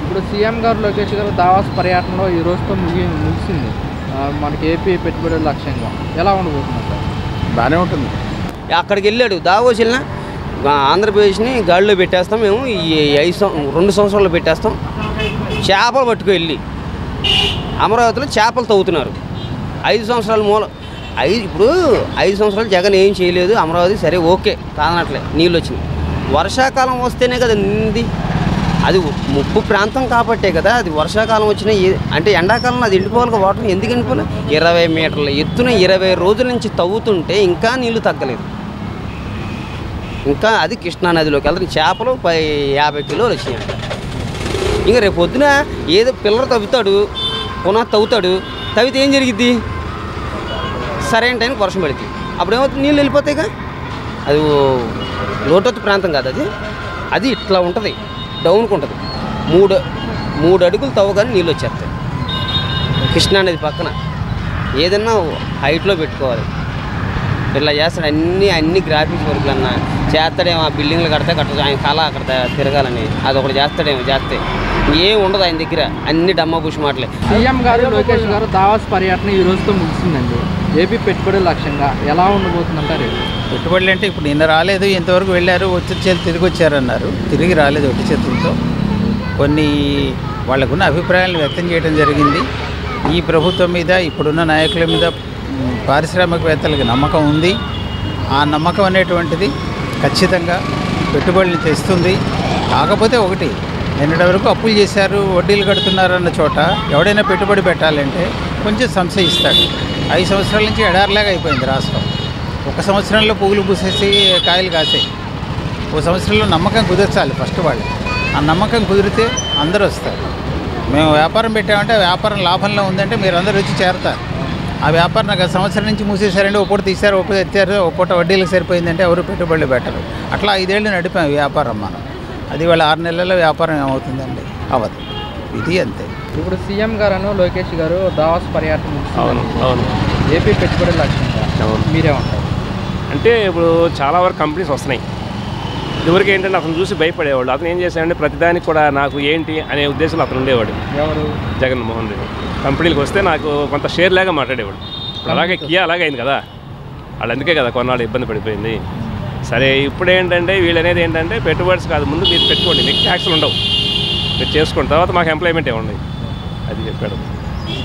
ఇప్పుడు సీఎం గారు లోకేష్ గారు దావాస్ పర్యటనలో ఈ రోజుతో ముగిసింది మనకి ఏపీ పెట్టుబడుల లక్ష్యంగా. ఎలా ఉండబోతుంది సార్? బాగానే ఉంటుంది. అక్కడికి వెళ్ళాడు, దావోస్ వెళ్ళినా ఆంధ్రప్రదేశ్ని గాడిలో పెట్టేస్తాం మేము, ఈ 2 సంవత్సరాలు పెట్టేస్తాం. చేపలు పట్టుకు వెళ్ళి అమరావతిలో చేపలు తవ్వుతున్నారు. 5 సంవత్సరాల ఇప్పుడు 5 సంవత్సరాలు జగన్ ఏం చేయలేదు. అమరావతి సరే ఓకే కాదనట్లే, నీళ్ళు వచ్చినాయి. వర్షాకాలం వస్తేనే కదా నింది, అది ముప్పు ప్రాంతం కాబట్టే కదా. అది వర్షాకాలం వచ్చినా అంటే ఎండాకాలంలో అది ఎండిపోవాలి, వాటర్ ఎందుకు ఎండిపోలే? 20 మీటర్ల ఎత్తున 20 రోజుల నుంచి తవ్వుతుంటే ఇంకా నీళ్లు తగ్గలేదు. ఇంకా అది కృష్ణానదిలోకి వెళ్తారు. చేపలు 50 కిలోలు వచ్చినాయి. ఇంకా రేపు పొద్దున ఏదో పిల్లలు తవ్వుతాడు, పునః తవ్వుతాడు, తవ్వితే ఏం జరిగిద్ది? సరైన టైంకి వర్షం పడుతుంది, అప్పుడేమవుతుంది? నీళ్ళు వెళ్ళిపోతాయిగా. అది లోతట్టు ప్రాంతం కాదు, అది ఇట్లా ఉంటుంది, డౌన్కి ఉంటుంది. 3 అడుగులు తవ్వగానే నీళ్ళు వచ్చేస్తాయి. కృష్ణానది పక్కన ఏదన్నా హైట్లో పెట్టుకోవాలి. ఇట్లా చేస్తాడు అన్ని గ్రాఫిక్స్ వర్క్లు అన్నా చేస్తాడేమో. ఆ బిల్డింగ్లు కట్టచ్చు, ఆయన కళ అక్కడ తిరగాలని అదొకటి చేస్తాడేమో. చేస్తే ఏం ఉండదు ఆయన దగ్గర, అన్ని డమ్మా పుష్ మాటలే. సీఎం గారు లోకేష్ గారు దావాస్ పర్యటన ఈ రోజుతో ముగిసిందండి. ఏపీ పెట్టుబడుల లక్ష్యంగా ఎలా ఉండబోతుందంటారు? పెట్టుబడులు అంటే ఇప్పుడు నిన్న రాలేదు, ఇంతవరకు వెళ్ళారు, తిరిగి వచ్చారన్నారు. తిరిగి రాలేదు ఒట్టి చేతులతో. కొన్ని వాళ్ళకున్న అభిప్రాయాలను వ్యక్తం చేయడం జరిగింది. ఈ ప్రభుత్వం మీద, ఇప్పుడున్న నాయకుల మీద పారిశ్రామికవేత్తలకు నమ్మకం ఉంది. ఆ నమ్మకం అనేటువంటిది ఖచ్చితంగా పెట్టుబడులు తెస్తుంది. కాకపోతే ఒకటి, నిన్నటి వరకు అప్పులు చేశారు, వడ్డీలు కడుతున్నారు అన్న చోట ఎవడైనా పెట్టుబడి పెట్టాలంటే కొంచెం సంశయిస్తాడు. 5 సంవత్సరాల నుంచి ఎడారిలాగా అయిపోయింది రాష్ట్రం. 1 సంవత్సరంలో పువ్వులు పూసేసి కాయలు కాసాయి. 1 సంవత్సరంలో నమ్మకం కుదర్చాలి ఫస్ట్ వాళ్ళు. ఆ నమ్మకం కుదిరితే అందరూ వస్తారు. మేము వ్యాపారం పెట్టామంటే ఆ వ్యాపారం లాభంలో ఉందంటే మీరు అందరూ వచ్చి చేరతారు. ఆ వ్యాపారం నాకు సంవత్సరం నుంచి మూసేశారంటే ఒప్పుడు తీశారు, ఒప్పుడు ఎత్తారు, ఒప్పుడు వడ్డీలకు సరిపోయిందంటే ఎవరు పెట్టుబడులు పెట్టరు. అట్లా 5 ఏళ్ళు నడిపాం వ్యాపారం మనం. అది వాళ్ళ 6 నెలల్లో వ్యాపారం ఏమవుతుందండి? అవ్వదు. ఇది అంతే. ఇప్పుడు సీఎం గారు లోకేష్ గారు దావాస్ పర్యటన అవును ఏపీ పెట్టుబడుల లక్ష్యంగా మీరేమంటారు? అంటే ఇప్పుడు చాలా వరకు కంపెనీస్ వస్తున్నాయి. ఇదివరకు ఏంటంటే అతను చూసి భయపడేవాడు. అతను ఏం చేశాడంటే ప్రతిదానికి కూడా నాకు ఏంటి అనే ఉద్దేశంలో అతను ఉండేవాడు. ఎవరు? జగన్మోహన్ రెడ్డి. కంపెనీలకు వస్తే నాకు కొంత షేర్ లాగా మాట్లాడేవాడు. అలాగే కియా అలాగే అయింది కదా, వాళ్ళు అందుకే కదా కొన్నాళ్ళు ఇబ్బంది పడిపోయింది. సరే ఇప్పుడు ఏంటంటే వీళ్ళు అనేది ఏంటంటే పెట్టుబడులు కాదు, ముందు మీరు పెట్టుకోండి, మీకు ట్యాక్స్లు ఉండవు, మీరు చేసుకోండి, తర్వాత మాకు ఎంప్లాయ్మెంట్ ఏముంది అది చెప్పాడు.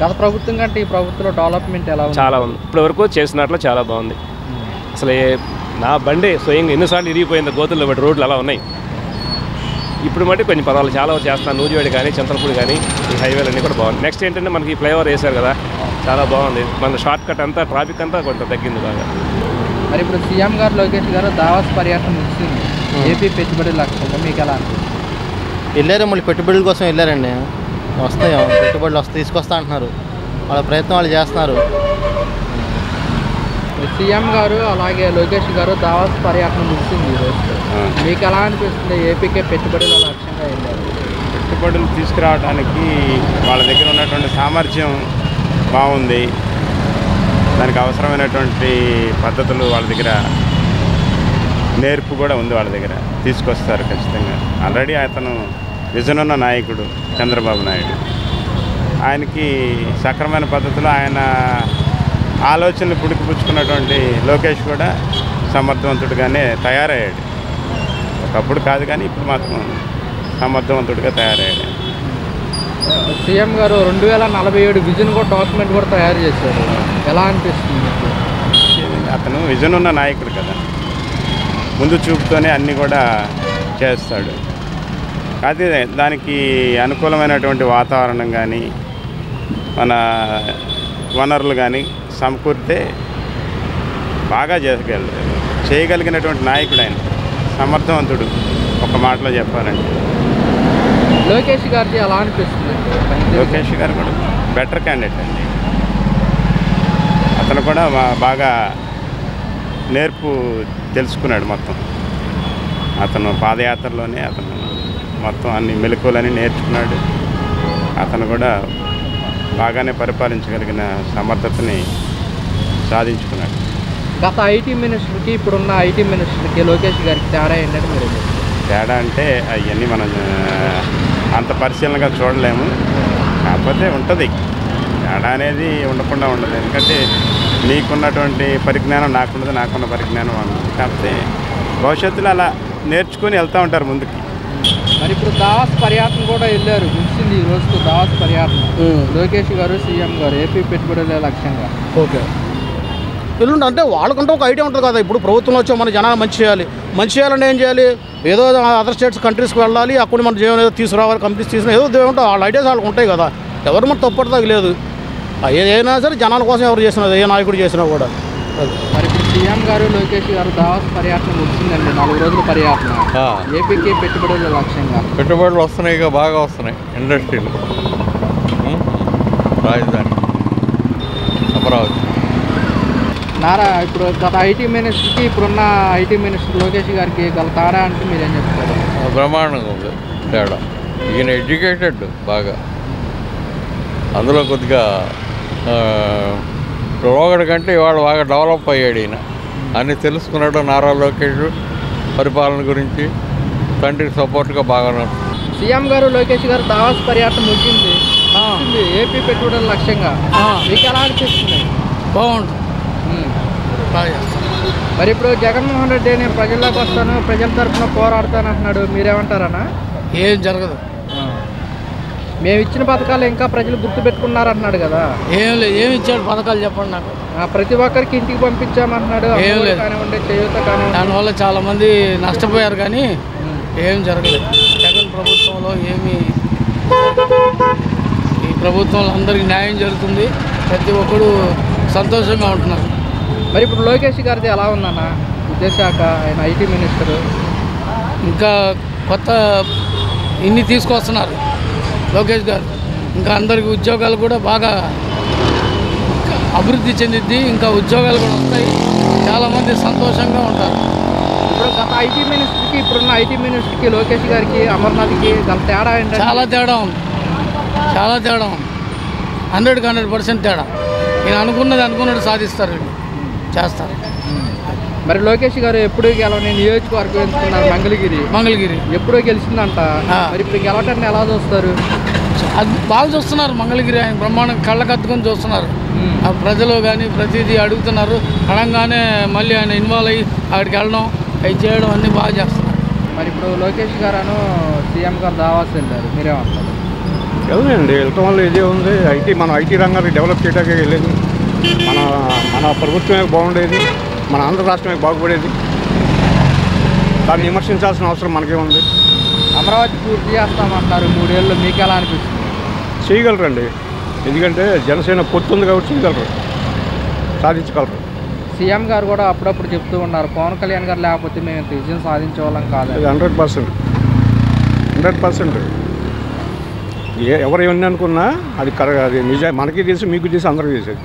గత ప్రభుత్వం కంటే ఈ ప్రభుత్వంలో డెవలప్మెంట్ ఎలా ఉంది? చాలా ఉంది. ఇప్పటి వరకు చేసినట్లు చాలా బాగుంది. అసలు నా బండి స్వయంగా ఎన్నిసార్లు ఇరిగిపోయింది, గోతుల్లో బట్టి రోడ్లు అలా ఉన్నాయి. ఇప్పుడు మట్టి కొంచెం పర్వాలేదు, చాలా చేస్తున్నాను. నూజివేడి కానీ చింతలపూడి కానీ ఈ హైవేలు అన్నీ కూడా బాగుంది. నెక్స్ట్ ఏంటంటే మనకి ఈ ఫ్లైఓవర్ వేశారు కదా, చాలా బాగుంది. మన షార్ట్ కట్ అంతా ట్రాఫిక్ అంతా కొంత తగ్గింది బాగా. మరి ఇప్పుడు సీఎం గారు లోకేష్ గారు దావాస్ పర్యటన ముగిసింది. ఏపీ పెట్టుబడుల లక్ష్యంగా మీకు ఎలా అనిపిస్తుంది? వెళ్ళారు, మళ్ళీ పెట్టుబడుల కోసం వెళ్ళారండి. వస్తాయి పెట్టుబడులు తీసుకొస్తా అంటున్నారు, వాళ్ళ ప్రయత్నం వాళ్ళు చేస్తున్నారు. సీఎం గారు అలాగే లోకేష్ గారు దావాస్ పర్యటన ముగిసింది ఈరోజు. మీకు ఎలా అనిపిస్తుంది? ఏపీకే పెట్టుబడుల లక్ష్యంగా వెళ్ళారు. పెట్టుబడులు తీసుకురావడానికి వాళ్ళ దగ్గర ఉన్నటువంటి సామర్థ్యం బాగుంది. దానికి అవసరమైనటువంటి పద్ధతులు వాళ్ళ దగ్గర, నేర్పు కూడా ఉంది వాళ్ళ దగ్గర, తీసుకొస్తారు ఖచ్చితంగా. ఆల్రెడీ అతను విజన్ ఉన్న నాయకుడు చంద్రబాబు నాయుడు. ఆయనకి సక్రమైన పద్ధతిలో ఆయన ఆలోచనలు పుడికిపుచ్చుకున్నటువంటి లోకేష్ కూడా సమర్థవంతుడిగానే తయారయ్యాడు. ఒకప్పుడు కాదు కానీ ఇప్పుడు మాత్రం సమర్థవంతుడిగా తయారయ్యాడు. సీఎం గారు 2047 విజన్ కూడా డాక్యుమెంట్ కూడా తయారు చేశారు. ఎలా అనిపిస్తుంది? అతను విజన్ ఉన్న నాయకుడు కదా, ముందు చూపుతోనే అన్నీ కూడా చేస్తాడు. అయితే దానికి అనుకూలమైనటువంటి వాతావరణం కానీ మన వనరులు కానీ సమకూరితే బాగా చేయగలిగినటువంటి నాయకుడు ఆయన, సమర్థవంతుడు. ఒక మాటలో చెప్పాలంటే లోకేష్ గారికి ఎలా అనిపిస్తుంది? లోకేష్ గారు కూడా బెటర్ క్యాండిడేట్ అండి. అతను కూడా బాగా నేర్పు తెలుసుకున్నాడు మొత్తం. అతను పాదయాత్రలోనే అతను మొత్తం అన్ని మెలకువలని నేర్చుకున్నాడు. అతను కూడా బాగానే పరిపాలించగలిగిన సమర్థతని సాధించుకున్నాడు. గత ఐటీ మినిస్టర్కి ఇప్పుడున్న ఐటీ మినిస్టర్కి లోకేష్ గారికి తేడా ఏంటంటే మీరు? తేడా అంటే అవన్నీ మనం అంత పరిశీలనగా చూడలేము. కాకపోతే ఉంటుంది తేడా అనేది ఉండకుండా ఉండదు. ఎందుకంటే నీకున్నటువంటి పరిజ్ఞానం నాకున్నది, నాకున్న పరిజ్ఞానం అన్నది. కాకపోతే భవిష్యత్తులో అలా నేర్చుకొని వెళ్తూ ఉంటారు ముందుకి. మరి ఇప్పుడు దావాస్ పర్యటన కూడా వెళ్ళారు, ముగిసింది ఈ రోజుతో దావాస్ పర్యటన. లోకేష్ గారు సీఎం గారు ఏపీ పెట్టుబడుల లక్ష్యంగా. ఓకే, ఎల్లుండి అంటే వాళ్ళకంటే ఒక ఐడియా ఉంటుంది కదా. ఇప్పుడు ప్రభుత్వంలో వచ్చి మన జనాలు మంచి చేయాలని ఏం చేయాలి? ఏదో అదర్ స్టేట్స్ కంట్రీస్కి వెళ్ళాలి, అక్కడ మన జీవనం ఏదో తీసుకురావాలి, కంపెనీస్ తీసుకుని ఏదో ఉంటాయి, వాళ్ళ ఐడియాస్ వాళ్ళకి ఉంటాయి కదా. ఎవరు మన తప్పడతాకి లేదు. ఏదైనా సరే జనాల కోసం ఎవరు చేసినా, ఏ నాయకుడు చేసినా కూడా. మరి ఇప్పుడు సీఎం గారు లోకేష్ గారు దావాస్ పర్యటన ముగిసిందండి, 4 రోజుల పర్యటన. ఏపీకి పెట్టుబడుల లక్ష్యంగా. పెట్టుబడులు వస్తున్నాయి, ఇక బాగా వస్తున్నాయి. ఇండస్ట్రీలు, రాజధాని అమరావతి. ఇప్పుడు గత ఐటీ మినిస్టర్కి ఇప్పుడున్న ఐటీ మినిస్టర్ లోకేష్ గారికి గల తేడా అంటే మీరేం చెప్తారు? బ్రహ్మాండంగా ఉంది తేడా. ఈయన ఎడ్యుకేటెడ్ బాగా, అందులో కొద్దిగా లోగడి కంటే ఇవాళ బాగా డెవలప్ అయ్యాడు. ఈయన అన్నీ తెలుసుకున్నాడు. నారా లోకేష్ పరిపాలన గురించి తండ్రికి సపోర్ట్గా బాగా. సీఎం గారు లోకేష్ గారు దావాస్ పర్యటన ముగిసింది, ఏపీ పెట్టుబడుల లక్ష్యంగా. మీకు ఎలా అనిపిస్తుంది? బాగుంటుంది. మరి ఇప్పుడు జగన్మోహన్ రెడ్డి నేను ప్రజల్లోకి వస్తాను, ప్రజల తరఫున పోరాడతాను అంటున్నాడు, మీరేమంటారన్నా? ఏం జరగదు. మేము ఇచ్చిన పథకాలు ఇంకా ప్రజలు గుర్తుపెట్టుకున్నారు అంటున్నాడు కదా. ఏం లేదు. ఏమి ఇచ్చాడు పథకాలు చెప్పండి నాకు. ప్రతి ఒక్కరికి ఇంటికి పంపించామంటున్నాడు. ఏం లేదు కానివ్వండి, చేయూత కానివ్వండి. దానివల్ల చాలామంది నష్టపోయారు, కానీ ఏం జరగలేదు. జగన్ ప్రభుత్వంలో ఏమీ, ఈ ప్రభుత్వంలో అందరికీ న్యాయం జరుగుతుంది, ప్రతి ఒక్కరు సంతోషంగా ఉంటున్నారు. మరి ఇప్పుడు లోకేష్ గారిది ఎలా ఉందన్న విద్యాశాఖ, ఆయన ఐటీ మినిస్టరు? ఇంకా కొత్త ఇన్ని తీసుకొస్తున్నారు లోకేష్ గారు. ఇంకా అందరికి ఉద్యోగాలు కూడా బాగా అభివృద్ధి చెందిద్ది, ఇంకా ఉద్యోగాలు కూడా వస్తాయి, చాలామంది సంతోషంగా ఉంటారు. ఇప్పుడు గత ఐటీ మినిస్టర్కి ఇప్పుడున్న ఐటీ మినిస్టర్కి లోకేష్ గారికి అమర్నాథ్కి గల తేడా ఏంటంటే? చాలా తేడా ఉంది, చాలా తేడా ఉంది. 100కి 100% తేడా. నేను అనుకున్నట్టు సాధిస్తారు, చేస్తారు. మరి లోకేష్ గారు ఎప్పుడు గెలవని నియోజకవర్గం ఎంచుకున్నారు మంగళగిరి, ఎప్పుడో గెలిచిందంట. మరి ఇప్పుడు గెలవటాన్ని ఎలా చూస్తారు? అది బాగా చూస్తున్నారు. మంగళగిరి ఆయన బ్రహ్మాండం కళ్ళకత్తుకొని చూస్తున్నారు. ఆ ప్రజలు కానీ ప్రతిదీ అడుగుతున్నారు. అడగానే మళ్ళీ ఆయన ఇన్వాల్వ్ అయ్యి అక్కడికి వెళ్ళడం, అవి చేయడం అన్నీ బాగా చేస్తున్నారు. మరి ఇప్పుడు లోకేష్ గారు సీఎం గారు దావాస్ వెళ్ళారు, మీరేమంటారు? వెళ్ళండి, వెళ్ళటం వల్ల ఇదే ఉంది. మన ఐటీ రంగాన్ని డెవలప్ చేయడానికి వెళ్ళేది. మన ప్రభుత్వమే బాగుండేది, మన ఆంధ్ర రాష్ట్రమే బాగుపడేది. దాన్ని విమర్శించాల్సిన అవసరం మనకేముంది? అమరావతి పూర్తి చేస్తామంటారు 3 ఏళ్ళు, మీకు ఎలా అనిపిస్తుంది? చేయగలరండి, ఎందుకంటే జనసేన పొత్తుంది కాబట్టి చేయగలరు, సాధించగలరు. సీఎం గారు కూడా అప్పుడప్పుడు చెప్తూ ఉన్నారు, పవన్ కళ్యాణ్ గారు లేకపోతే మేము ఇంత విజయం సాధించే వాళ్ళం కాదు. 100% ఎవరు ఏమని అనుకున్నా అది కరెక్ట్, అది నిజం. మనకి తెలిసి, మీకు తెలిసి, అందరికీ తెలిసేది.